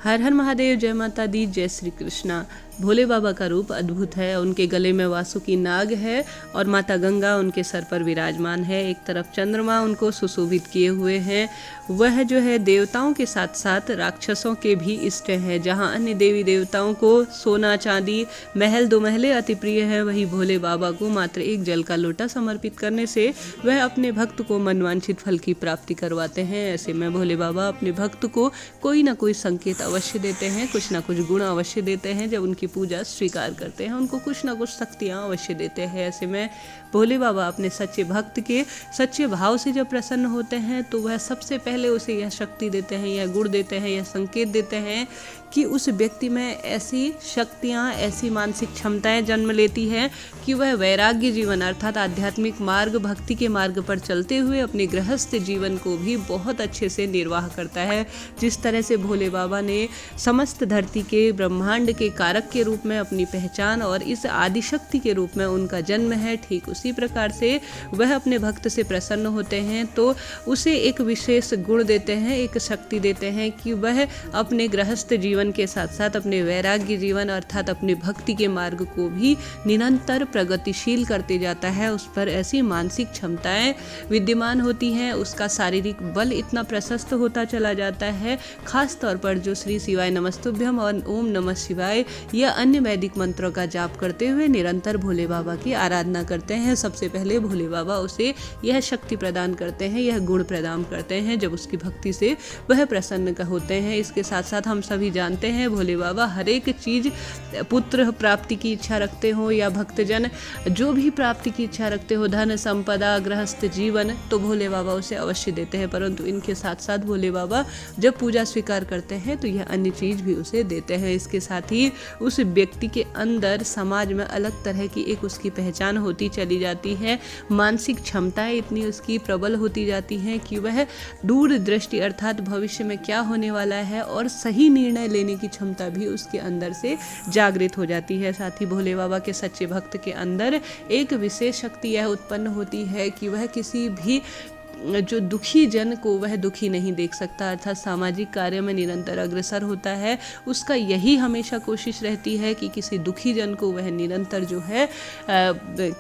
हर हर महादेव, जय माता दी, जय श्री कृष्णा। भोले बाबा का रूप अद्भुत है। उनके गले में वासुकी नाग है और माता गंगा उनके सर पर विराजमान है। एक तरफ चंद्रमा उनको सुशोभित किए हुए हैं। वह जो है देवताओं के साथ साथ राक्षसों के भी इष्ट है। जहाँ अन्य देवी देवताओं को सोना चांदी महल दो महले अति प्रिय है, वही भोले बाबा को मात्र एक जल का लोटा समर्पित करने से वह अपने भक्त को मनवांछित फल की प्राप्ति करवाते हैं। ऐसे में भोले बाबा अपने भक्त को कोई ना कोई संकेत अवश्य देते हैं, कुछ ना कुछ गुण अवश्य देते हैं। जब उनकी पूजा स्वीकार करते हैं, उनको कुछ ना कुछ शक्तियाँ अवश्य देते हैं। ऐसे में भोले बाबा अपने सच्चे भक्त के सच्चे भाव से जब प्रसन्न होते हैं तो वह सबसे पहले उसे यह शक्ति देते हैं, यह गुण देते हैं, यह संकेत देते हैं कि उस व्यक्ति में ऐसी शक्तियाँ, ऐसी मानसिक क्षमताएं जन्म लेती हैं कि वह वैराग्य जीवन अर्थात आध्यात्मिक मार्ग, भक्ति के मार्ग पर चलते हुए अपने गृहस्थ जीवन को भी बहुत अच्छे से निर्वाह करता है। जिस तरह से भोले बाबा ने समस्त धरती के ब्रह्मांड के कारक के रूप में अपनी पहचान और इस आदिशक्ति के रूप में उनका जन्म है, ठीक उसी प्रकार से वह अपने भक्त से प्रसन्न होते हैं तो उसे एक विशेष गुण देते हैं, एक शक्ति देते हैं कि वह अपने गृहस्थ जीवन के साथ साथ अपने वैराग्य जीवन अर्थात अपने भक्ति के मार्ग को भी निरंतर प्रगतिशील करते जाता है। उस पर ऐसी मानसिक क्षमताएं विद्यमान होती हैं, उसका शारीरिक बल इतना प्रशस्त होता चला जाता है। खास तौर पर जो श्री शिवाय नमस्तुभ्यम और ओम नमः शिवाय या अन्य वैदिक मंत्रों का जाप करते हुए निरंतर भोले बाबा की आराधना करते हैं, सबसे पहले भोले बाबा उसे यह शक्ति प्रदान करते हैं, यह गुण प्रदान करते हैं जब उसकी भक्ति से वह प्रसन्न होते हैं। इसके साथ साथ हम सभी जानते हैं भोले बाबा हर एक चीज, पुत्र प्राप्ति की इच्छा रखते हो या भक्तजन जो भी प्राप्ति की इच्छा रखते हो, धन संपदा गृहस्थ जीवन, तो भोले बाबा उसे अवश्य देते हैं। परंतु इनके साथ साथ भोले बाबा जब पूजा स्वीकार करते हैं तो यह अन्य चीज भी उसे देते हैं। इसके साथ ही उस व्यक्ति के अंदर समाज में अलग तरह की एक उसकी पहचान होती चली जाती है। मानसिक क्षमताएं इतनी उसकी प्रबल होती जाती हैं कि वह दूर दृष्टि अर्थात भविष्य में क्या होने वाला है और सही निर्णय लेने की क्षमता भी उसके अंदर से जागृत हो जाती है। साथ ही भोले बाबा के सच्चे भक्त के अंदर एक विशेष शक्ति यह उत्पन्न होती है कि वह किसी भी जो दुखी जन को वह दुखी नहीं देख सकता, अर्थात सामाजिक कार्य में निरंतर अग्रसर होता है। उसका यही हमेशा कोशिश रहती है कि किसी दुखी जन को वह निरंतर जो है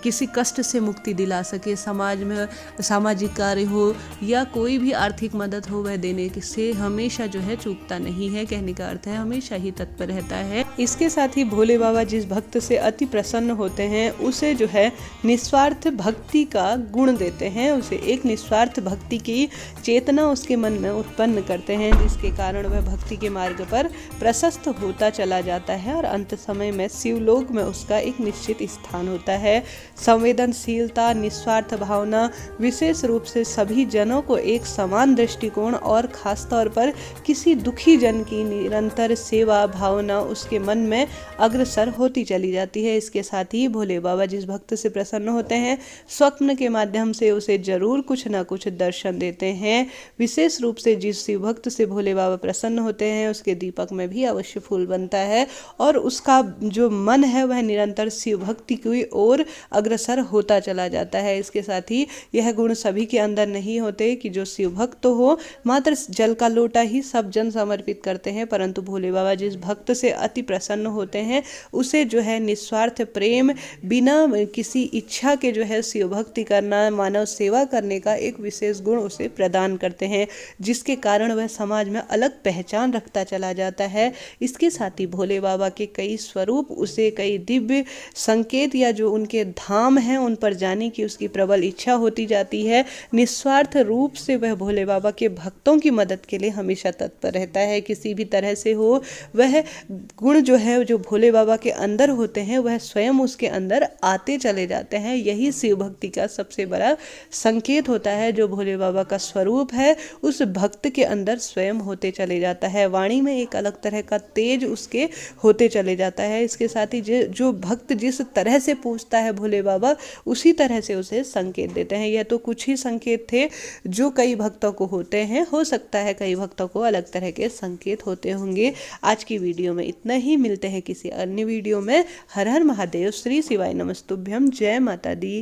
किसी कष्ट से मुक्ति दिला सके। समाज में सामाजिक कार्य हो या कोई भी आर्थिक मदद हो, वह देने से हमेशा जो है चूकता नहीं है। कहने का अर्थ है हमेशा ही तत्पर रहता है। इसके साथ ही भोले बाबा जिस भक्त से अति प्रसन्न होते हैं उसे जो है निस्वार्थ भक्ति का गुण देते हैं, उसे एक निस्वार्थ भक्ति की चेतना उसके मन में उत्पन्न करते हैं, जिसके कारण वह भक्ति के मार्ग पर प्रशस्त होता चला जाता है और अंत समय में शिवलोक में उसका एक निश्चित स्थान होता है। संवेदनशीलता, निस्वार्थ भावना, विशेष रूप से सभी जनों को एक समान दृष्टिकोण और खासतौर पर किसी दुखी जन की निरंतर सेवा भावना उसके मन में अग्रसर होती चली जाती है। इसके साथ ही भोले बाबा जिस भक्त से प्रसन्न होते हैं स्वप्न के माध्यम से उसे जरूर कुछ न कुछ दर्शन देते हैं। विशेष रूप से जिस शिव भक्त से भोले बाबा प्रसन्न होते हैं उसके दीपक में भी अवश्य फूल बनता है और उसका जो मन है वह निरंतर शिव भक्ति की ओर अग्रसर होता चला जाता है। इसके साथ ही यह गुण सभी के अंदर नहीं होते कि जो शिव भक्त हो मात्र जल का लोटा ही सब जन समर्पित करते हैं, परंतु भोले बाबा जिस भक्त से अति प्रसन्न होते हैं उसे जो है निस्वार्थ प्रेम, बिना किसी इच्छा के जो है शिव भक्ति करना, मानव सेवा करने का एक विशेष गुण उसे प्रदान करते हैं, जिसके कारण वह समाज में अलग पहचान रखता चला जाता है। इसके साथ ही भोले बाबा के कई स्वरूप, उसे कई दिव्य संकेत या जो उनके धाम हैं उन पर जाने की उसकी प्रबल इच्छा होती जाती है। निस्वार्थ रूप से वह भोले बाबा के भक्तों की मदद के लिए हमेशा तत्पर रहता है। किसी भी तरह से हो वह गुण जो है जो भोले बाबा के अंदर होते हैं वह स्वयं उसके अंदर आते चले जाते हैं। यही शिव भक्ति का सबसे बड़ा संकेत होता है। जो भोले बाबा का स्वरूप है उस भक्त के अंदर स्वयं होते चले जाता है। वाणी में एक अलग तरह का तेज उसके होते चले जाता है। इसके साथ ही जो भक्त जिस तरह से पूछता है भोले बाबा उसी तरह से उसे संकेत देते हैं। यह तो कुछ ही संकेत थे जो कई भक्तों को होते हैं, हो सकता है कई भक्तों को अलग तरह के संकेत होते होंगे। आज की वीडियो में इतना ही, मिलते हैं किसी अन्य वीडियो में। हर हर महादेव, श्री शिवाय नमस्तुभ्यम, जय माता दी।